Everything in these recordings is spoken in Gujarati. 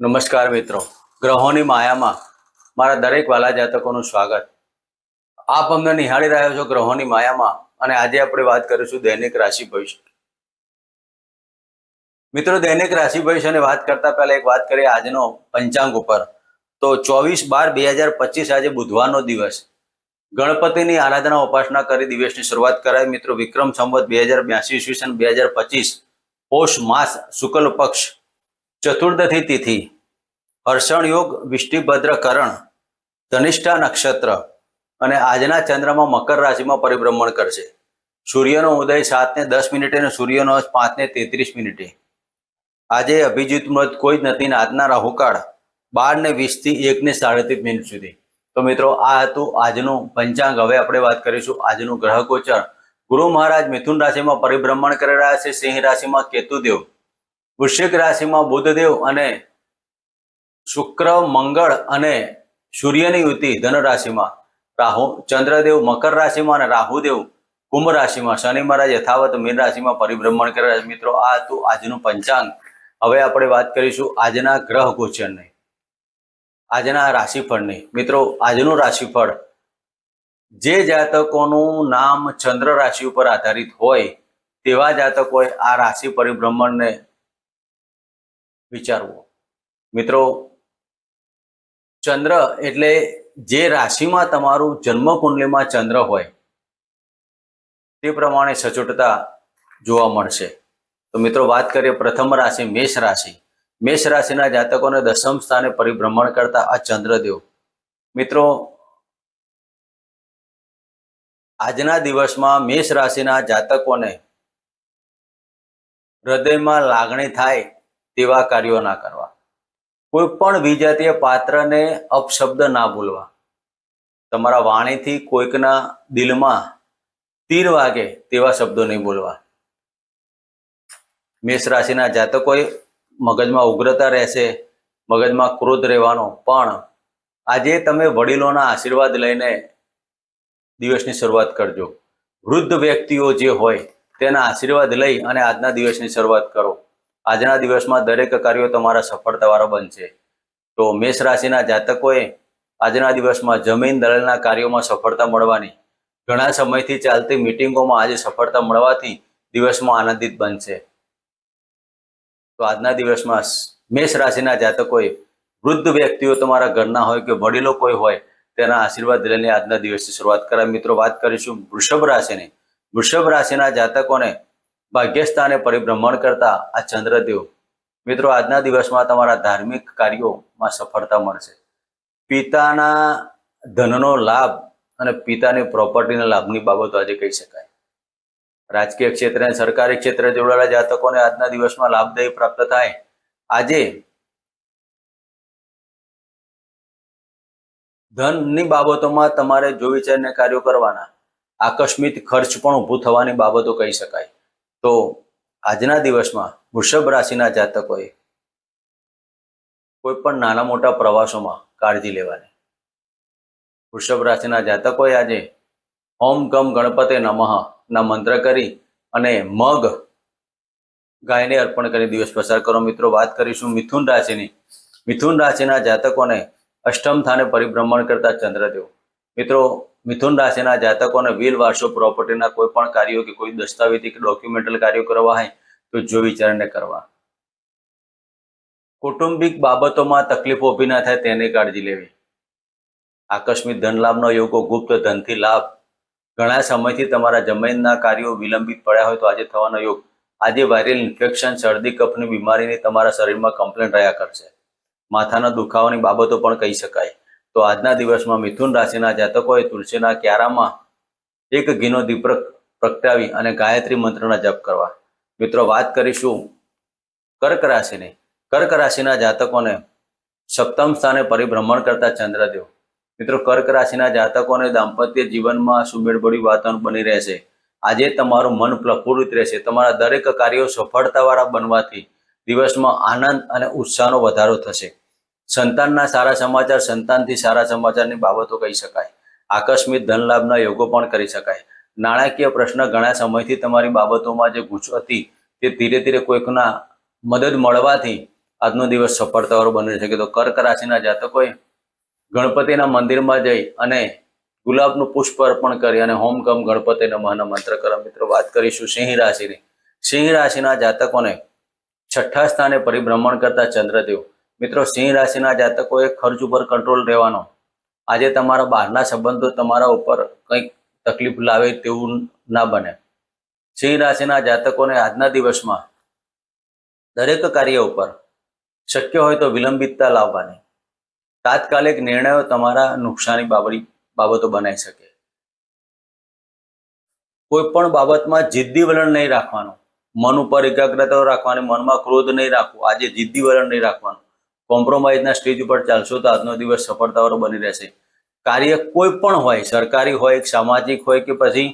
નમસ્કાર મિત્રો, ગ્રહોની માયામાં મારા દરેક વાલા જાતકોનું સ્વાગત. આપ અમને નિહાળી રહ્યા છો ગ્રહોની માયામાં, અને આજે આપણે વાત કરીશું દૈનિક રાશિ ભવિષ્ય. મિત્રો, દૈનિક રાશિ ભવિષ્યની વાત કરતા પહેલા એક વાત કરીએ આજનો પંચાંગ ઉપર. તો 24/12/2025 આજે બુધવારનો દિવસ. ગણપતિની આરાધના ઉપાસના કરી દિવસની શરૂઆત કરાય. મિત્રો, વિક્રમ સંવત 2082 ઈસવીસન 2025 પોષ માસ શુક્લ પક્ષ ચતુર્દશી તિથિ, હર્ષણ યોગ, વિષ્ટિભદ્ર કરણ, ધનિષ્ઠા નક્ષત્ર, અને આજના ચંદ્રમાં મકર રાશિમાં પરિભ્રમણ કરશે. સૂર્યનો ઉદય 7:10 અને સૂર્યનો અસ્ત 5:33. આજે અભિજીત મુહૂર્ત કોઈ જ નથી. આજના રાહુકાળ 12:20 થી 1:37 સુધી. તો મિત્રો, આ હતું આજનું પંચાંગ. હવે આપણે વાત કરીશું આજનું ગ્રહ ગોચર. ગુરુ મહારાજ મિથુન રાશિમાં પરિભ્રમણ કરી રહ્યા છે. સિંહ રાશિમાં કેતુદેવ, વૃશ્ચિક રાશિમાં બુધદેવ અને શુક્ર, મંગળ અને સૂર્યની યુતિ ધન રાશિમાં, ચંદ્રદેવ મકર રાશિમાં અને રાહુદેવ કુંભ રાશિમાં, શનિ મહારાજ યથાવત મીન રાશિમાં પરિભ્રમણ કરે છે. મિત્રો, આ હતું આજનું પંચાંગ. હવે આપણે વાત કરીશું આજના ગ્રહ ગોચરની, આજના રાશિફળની. મિત્રો, આજનું રાશિફળ, જે જાતકોનું નામ ચંદ્ર રાશિ ઉપર આધારિત હોય તેવા જાતકોએ આ રાશિ પરિભ્રમણને વિચારવું. મિત્રો, ચંદ્ર એટલે જે રાશિમાં તમારું જન્મ કુંડલીમાં ચંદ્ર હોય તે પ્રમાણે સચોટતા જોવા મળશે. તો મિત્રો, વાત કરીએ પ્રથમ રાશિ મેષ રાશિ. મેષ રાશિના જાતકોને દશમ સ્થાને પરિભ્રમણ કરતા આ ચંદ્રદેવ. મિત્રો, આજના દિવસમાં મેષ રાશિના જાતકોને હૃદયમાં લાગણી થાય તેવા કાર્યો ના કરવા. કોઈ પણ વિજાતીય પાત્રને અપશબ્દ ના બોલવા. તમારા વાણીથી કોઈકના દિલમાં તીર વાગે તેવા શબ્દો નહીં બોલવા. મેષ રાશિના જાતકોએ મગજમાં ઉગ્રતા રહેશે, મગજમાં ક્રોધ રહેવાનો, પણ આજે તમે વડીલોના આશીર્વાદ લઈને દિવસની શરૂઆત કરજો. વૃદ્ધ વ્યક્તિઓ જે હોય તેના આશીર્વાદ લઈ અને આજના દિવસની શરૂઆત કરો. આજના દિવસમાં દરેક કાર્યો તમારા સફળતાવાળા બનશે. તો મેષ રાશિના જાતકોએ આજના દિવસમાં જમીન દલાલના કાર્યોમાં સફળતા મળવાની, ઘણા સમયથી ચાલતી મિટિંગોમાં આજે સફળતા મળવાથી દિવસમાં આનંદિત બનશે. તો આજના દિવસમાં મેષ રાશિના જાતકોએ વૃદ્ધ વ્યક્તિઓ તમારા ઘરના હોય કે વડીલો કોઈ હોય તેના આશીર્વાદ લઈને આજના દિવસની શરૂઆત કરાય. મિત્રો, વાત કરીશું વૃષભ રાશિની. વૃષભ રાશિના જાતકોને ભાગ્યસ્થાને પરિભ્રમણ કરતા આ ચંદ્રદેવ. મિત્રો, આજના દિવસમાં તમારા ધાર્મિક કાર્યોમાં સફળતા મળશે. પિતાના ધનનો લાભ અને પિતાની પ્રોપર્ટીના લાભની બાબતો આજે કહી શકાય. રાજકીય ક્ષેત્રે અને સરકારી ક્ષેત્રે જોડાયેલા જાતકોને આજના દિવસમાં લાભદાયી પ્રાપ્ત થાય. આજે ધનની બાબતોમાં તમારે જોઈ વિચારીને કાર્યો કરવાના. આકસ્મિક ખર્ચ પણ ઊભું થવાની બાબતો કહી શકાય. તો આજના દિવસમાં વૃષભ રાશિના જાતકોએ કોઈ પણ નાના મોટા પ્રવાસોમાં કાળજી લેવાની. વૃષભ રાશિના જાતકોએ આજે ઓમ ગમ ગણપતે નમઃ ના મંત્ર કરી અને મગ ગાયને અર્પણ કરી દિવસ પસાર કરો. મિત્રો, વાત કરીશું મિથુન રાશિની. મિથુન રાશિના જાતકોને અષ્ટમ સ્થાને પરિભ્રમણ કરતા ચંદ્રદેવ. મિત્રો, મિથુન રાશિના જાતકોને વ્હીલ વારસો પ્રોપર્ટીના કોઈ પણ કાર્યો કે કોઈ દસ્તાવેજી કે ડોક્યુમેન્ટલ કાર્યો કરવા હોય તો જો વિચારીને કરવા. કૌટુંબિક બાબતોમાં તકલીફો ઊભી ના થાય તેની કાળજી લેવી. આકસ્મિક ધન લાભનો યોગો, ગુપ્ત ધનથી લાભ. ઘણા સમયથી તમારા જમીનના કાર્યો વિલંબિત પડ્યા હોય તો આજે થવાનો યોગ. આજે વાયરલ ઇન્ફેક્શન, શરદી કફની બીમારીની તમારા શરીરમાં કમ્પ્લેન્ટ રહ્યા કરશે. માથાના દુખાવાની બાબતો પણ કહી શકાય. તો આજના દિવસમાં મિથુન રાશિના જાતકોએ તુલસીના ક્યારામાં એક ઘીનો દીપ પ્રગટાવી અને ગાયત્રી મંત્રના જપ કરવા. મિત્રો, વાત કરીશું કર્ક રાશિની. કર્ક રાશિના જાતકોને સપ્તમ સ્થાને પરિભ્રમણ કરતા ચંદ્રદેવ. મિત્રો, કર્ક રાશિના જાતકોને દાંપત્ય જીવનમાં સુમેળભર્યું વાતાવરણ બની રહેશે. આજે તમારું મન પ્રફુલ્લિત રહેશે. તમારા દરેક કાર્યો સફળતાવાળા બનવાથી દિવસમાં આનંદ અને ઉત્સાહનો વધારો થશે. સંતાનના સારા સમાચાર, સંતાનથી સારા સમાચારની બાબતો કહી શકાય. આકસ્મિક ધન લાભના યોગો પણ કરી શકાય. નાણાકીય પ્રશ્ન ઘણા સમયથી તમારી બાબતોમાં જે ગૂંચ હતી તે ધીરે ધીરે કોઈકના મદદ મળવાથી આજનો દિવસ સફળતાવાળો બની શકે. તો કર્ક રાશિના જાતકોએ ગણપતિના મંદિરમાં જઈ અને ગુલાબનું પુષ્પ અર્પણ કરી અને હોમ કમ ગણપતિ નમઃના મંત્ર કરો. મિત્રો વાત કરીશું સિંહ રાશિની. સિંહ રાશિના જાતકોને છઠ્ઠા સ્થાને પરિભ્રમણ કરતા ચંદ્રદેવ. મિત્રો સિંહ રાશિના જાતકોએ ખર્ચ ઉપર કંટ્રોલ રહેવાનો. આજે તમારા બહારના સંબંધો તમારા ઉપર કંઈક તકલીફ લાવે તેવું ના બને. સિંહ રાશિના જાતકોને આજના દિવસમાં દરેક કાર્ય ઉપર શક્ય હોય તો વિલંબિતતા લાવવાની. તાત્કાલિક નિર્ણયો તમારા નુકસાની બાબતો બનાવી શકે. કોઈ પણ બાબતમાં જિદ્દી વલણ નહીં રાખવાનું. મન ઉપર એકાગ્રતા રાખવાની, મનમાં ક્રોધ નહીં રાખવો. આજે જિદ્દી વલણ નહીં રાખવાનું. કોમ્પ્રોમાઇઝના સ્ટેજ ઉપર ચાલશો તો આજનો દિવસ સફળતાવાળો બની રહેશે. કાર્ય કોઈ પણ હોય, સરકારી હોય, સામાજિક હોય કે પછી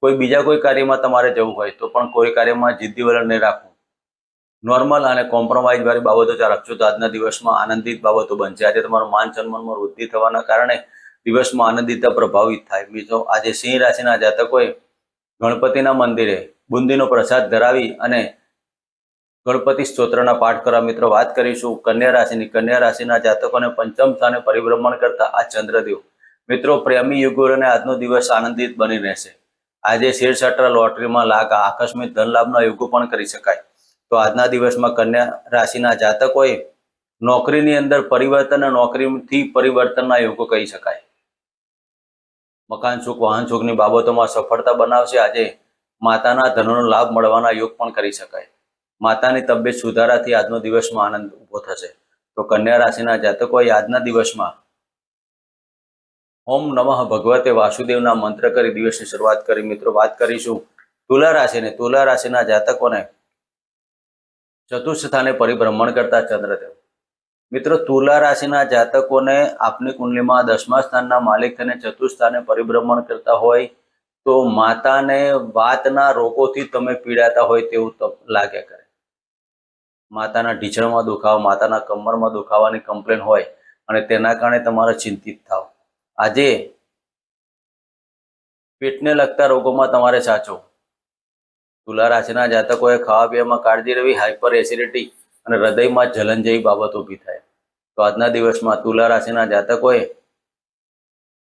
કોઈ બીજા કોઈ કાર્યમાં તમારે જવું હોય તો પણ કોઈ કાર્યમાં જિદ્દી વલણ નહીં રાખવું. નોર્મલ અને કોમ્પ્રોમાઇઝ વાળી બાબતો રાખશો તો આજના દિવસમાં આનંદિત બાબતો બનશે. આજે તમારું માન સન્માનમાં વૃદ્ધિ થવાના કારણે દિવસમાં આનંદિતતા પ્રભાવિત થાય. બીજો આજે સિંહ રાશિના જાતકોએ ગણપતિના મંદિરે બુંદીનો પ્રસાદ ધરાવી અને ગણપતિ સ્તોત્રના પાઠ કરવા. મિત્રો વાત કરીશું કન્યા રાશિની. કન્યા રાશિના જાતકોને પંચમ સ્થાને પરિભ્રમણ કરતા આ ચંદ્રદેવ. મિત્રો પ્રેમી યુગલોને આજનો દિવસ આનંદિત બની રહેશે. આજે શેરસટ્ટા લોટરીમાં લાગ આકસ્મિક ધન લાભના યોગો પણ કરી શકાય. તો આજના દિવસમાં કન્યા રાશિના જાતકોએ નોકરીની અંદર પરિવર્તન અને નોકરીથી પરિવર્તનના યોગો કહી શકાય. મકાન સુખ, વાહન સુખની બાબતોમાં સફળતા બનાવશે. આજે માતાના ધનનો લાભ મળવાના યોગ પણ કરી શકાય. માતાની તબિયત સુધારાથી આજનો દિવસમાં આનંદ ઉભો થશે. તો કન્યા રાશિના જાતકોએ આજના દિવસમાં ઓમ નમઃ ભગવતે વાસુદેવના મંત્ર કરી દિવસની શરૂઆત કરી. મિત્રો વાત કરીશું તુલા રાશિની. તુલા રાશિના જાતકોને ચતુર્થ સ્થાને પરિભ્રમણ કરતા ચંદ્રદેવ. મિત્રો તુલા રાશિના જાતકોને આપની કુંડલીમાં 10મા સ્થાનના માલિક થઈને ચતુર્થ સ્થાને પરિભ્રમણ કરતા હોય તો માતાને વાતના રોગોથી તમે પીડાતા હોય તેવું લાગ્યા કરે. માતાના ઢીચણમાં દુખાવો, માતાના કમરમાં દુખાવાની કમ્પ્લેન હોય અને તેના કારણે તમારે ચિંતિત થાવ. આજે પેટને લગતા રોગોમાં તમારે સાચો. તુલા રાશિના જાતકોએ ખાવા પીવામાં કાળજી લેવી. હાઇપર એસિડિટી અને હૃદયમાં જલન જેવી બાબત ઊભી થાય. તો આજના દિવસમાં તુલા રાશિના જાતકોએ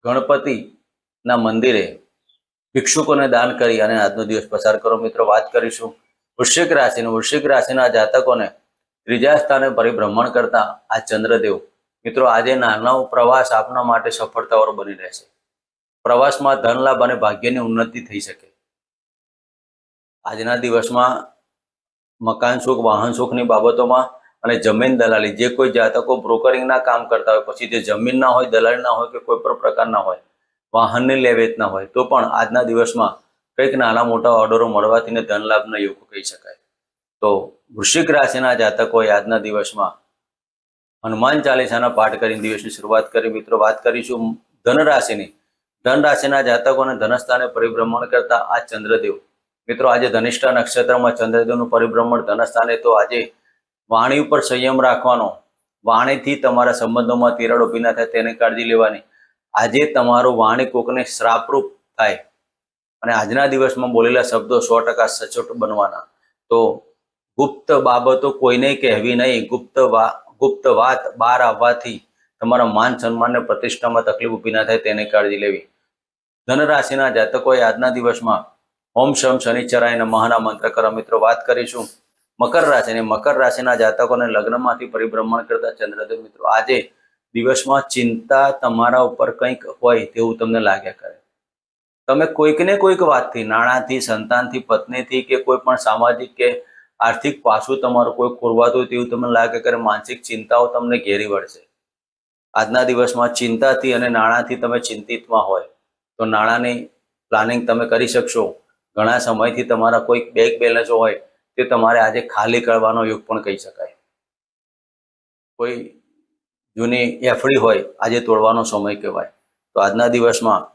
ગણપતિના મંદિરે ભિક્ષુકોને દાન કરી અને આજનો દિવસ પસાર કરો. મિત્રો વાત કરીશું વૃશ્ચિક રાશિનું. વૃશ્ચિક રાશિના જાતકોને ત્રીજા સ્થાને પરિભ્રમણ કરતા આ ચંદ્રદેવ. મિત્રો આજે નાનો પ્રવાસ આપના માટે સફળતાવાળો બની રહેશે. પ્રવાસમાં ધન લાભ અને ભાગ્યની ઉન્નતિ થઈ શકે. આજના દિવસમાં મકાન સુખ, વાહન સુખની બાબતોમાં અને જમીન દલાલી, જે કોઈ જાતકો બ્રોકરિંગના કામ કરતા હોય, પછી તે જમીનના હોય, દલાલીના હોય કે કોઈ પણ પ્રકારના હોય, વાહનની લે વેચના હોય, તો પણ આજના દિવસમાં કંઈક નાના મોટા ઓર્ડરો મળવાથી ધન લાભના યોગ કહી શકાય. તો વૃશ્ચિક રાશિના જાતકોએ આજના દિવસમાં હનુમાન ચાલીસાના પાઠ કરીને દિવસની શરૂઆત કરી. મિત્રો વાત કરીશું ધન રાશિની. ધન રાશિના જાતકોને ધનસ્થાને પરિભ્રમણ કરતા આ ચંદ્રદેવ. મિત્રો આજે ધનિષ્ઠા નક્ષત્રમાં ચંદ્રદેવનું પરિભ્રમણ ધનસ્થાને. તો આજે વાણી ઉપર સંયમ રાખવાનો. વાણીથી તમારા સંબંધોમાં તિરાડો ઊભી ના થાય તેની કાળજી લેવાની. આજે તમારું વાણી કોકને શ્રાપરૂપ થાય અને આજના દિવસમાં બોલેલા શબ્દો 100% સચોટ બનવાના. તો ગુપ્ત બાબતો કોઈને કહેવી નહીં. ગુપ્ત વાત બહાર આવવાથી તમારા માન સન્માન અને પ્રતિષ્ઠામાં તકલીફ ઊભી ના થાય તેની કાળજી લેવી. ધન રાશિના જાતકોએ આજના દિવસમાં ઓમ શમ શનિચરાય નમઃના મંત્ર કરો. મિત્રો વાત કરીશું મકર રાશિની. મકર રાશિના જાતકોને લગ્નમાંથી પરિભ્રમણ કરતા ચંદ્રદેવ. મિત્રો આજે દિવસમાં ચિંતા તમારા ઉપર કંઈક હોય તેવું તમને લાગ્યા કરે. તમે કોઈકને કોઈક વાતથી, નાણાંથી, સંતાનથી, પત્નીથી કે કોઈ પણ સામાજિક કે આર્થિક પાસું તમારું કોઈ ખોરવાતું હોય તેવું તમને લાગે કરે. માનસિક ચિંતાઓ તમને ઘેરી વળશે. આજના દિવસમાં ચિંતાથી અને નાણાંથી તમે ચિંતિતમાં હોય તો નાણાંની પ્લાનિંગ તમે કરી શકશો. ઘણા સમયથી તમારા કોઈ બેંક બેલેન્સો હોય તે તમારે આજે ખાલી કરવાનો યોગ પણ કહી શકાય. કોઈ જૂની એફડી હોય આજે તોડવાનો સમય કહેવાય. તો આજના દિવસમાં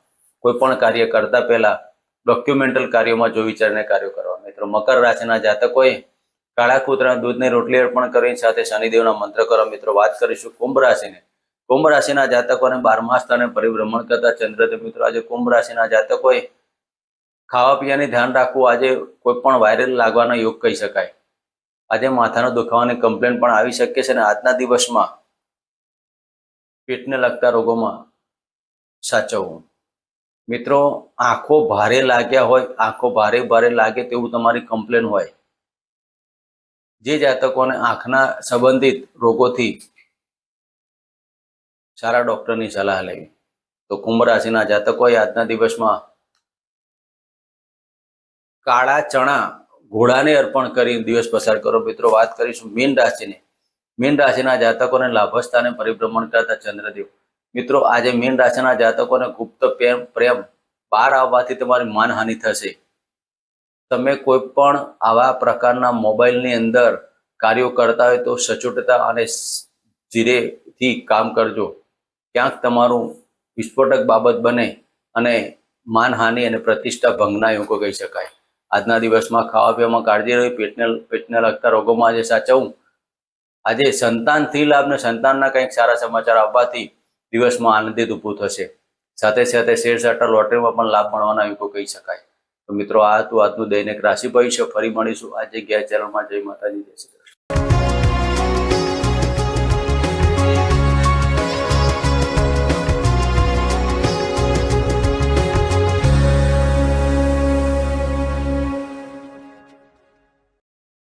કોઈ પણ કાર્ય કરતા પહેલા ડોક્યુમેન્ટલ કાર્યોમાં જો વિચારીને કાર્યો કરવા. મિત્રો મકર રાશિના જાતકોએ કાળા કૂતરાના દૂધની રોટલી અર્પણ કરી સાથે શનિદેવના મંત્ર કરો. મિત્રો વાત કરીશું કુંભ રાશિને. કુંભ રાશિના જાતકોને 12મા સ્થાને પરિભ્રમણ કરતા ચંદ્રદેવ. મિત્રો આજે કુંભ રાશિના જાતકોએ ખાવા પીવાની ધ્યાન રાખવું. આજે કોઈ પણ વાયરલ લાગવાના યોગ કહી શકાય. આજે માથાનો દુખાવાની કમ્પ્લેન પણ આવી શકે છે અને આજના દિવસમાં પેટને લગતા રોગોમાં સાચવવું. મિત્રો, આંખો ભારે લાગ્યા હોય, આંખો ભારે ભારે લાગે તેવું તમારી કમ્પ્લેન હોય, જે જાતકોને આંખના સંબંધિત રોગોથી સારા ડોક્ટરની સલાહ લેવી. તો કુંભ રાશિના જાતકોએ આજના દિવસમાં કાળા ચણા ઘોડાને અર્પણ કરી દિવસ પસાર કરો. મિત્રો, વાત કરીશું મીન રાશિની. મીન રાશિના જાતકોને લાભસ્થાને પરિભ્રમણ કરતા ચંદ્રદેવ. મિત્રો, આજે મીન રાશિના જાતકોને ગુપ્ત પ્રેમ બહાર આવવાથી તમારી માનહાનિ થશે. તમે કોઈ પણ આવા પ્રકારના મોબાઈલની અંદર કાર્યો કરતા હોય તો સચોટતા અને ધીરેથી કામ કરજો. ક્યાંક તમારું વિસ્ફોટક બાબત બને અને માનહાનિ અને પ્રતિષ્ઠા ભંગના યોગો કહી શકાય. આજના દિવસમાં ખાવા પીવામાં કાળજી રહી, પેટને લગતા રોગોમાં આજે સાચવવું. આજે સંતાનથી લાભ ને સંતાનના કંઈક સારા સમાચાર આવવાથી દિવસમાં આનંદિત ઊભું થશે. સાથે સાથે શેર સટ્ટા લોટરીમાં પણ લાભ મળવાના યોગો કહી શકાય. તો મિત્રો, આ હતું આજનું દૈનિક રાશિ ભવિષ્ય. ફરી મળીશું આ જગ્યાએ ચેનલમાં. જય માતાજી, જય શ્રી કૃષ્ણ.